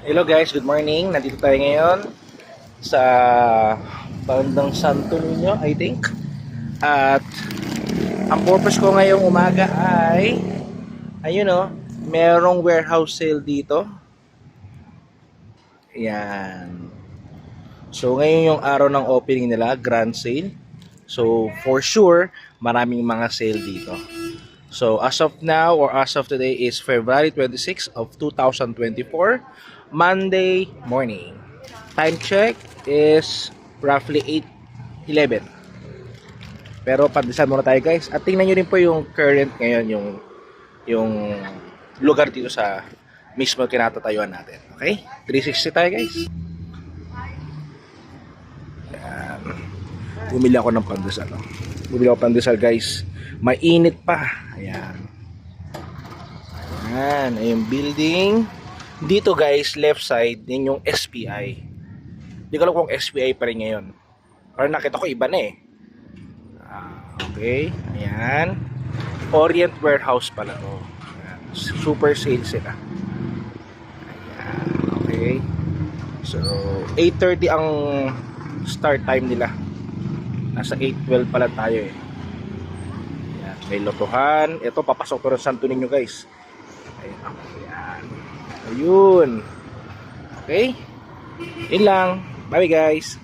Hello guys, good morning. Nandito tayo ngayon sa bandang Santo Niño, I think. At ang purpose ko ngayong umaga ay ayun merong warehouse sale dito. Yan. So ngayon yung araw ng opening nila, grand sale. So for sure, maraming mga sale dito. So as of now or as of today is February 26 of 2024, Monday morning. Time check is roughly 8:11. Pero pandesal muna tayo guys. At tingnan nyo rin po yung current ngayon, yung lugar dito sa mismo kinatatayuan natin. Okay? 360 tayo guys. Yan. Bumili ako ng pandesal. Bumili ako pandesal guys. Mainit pa. Ayan. Ayan. Ayun building. Dito guys, left side, yun yung SPI. Hindi ko alam kung SPI pa rin ngayon. Parang nakita ko iba na eh. Okay. Ayan. Orient Warehouse pala to. Ayan. Super sale sila. Ayan. Okay. So, 8:30 ang start time nila. Nasa 8:12 pala tayo eh. Ayan. May lotohan. Ito, papasok to ng Santo Niño guys. Ayan. Ayan. Ayun. Okay. Yun lang. Bye guys.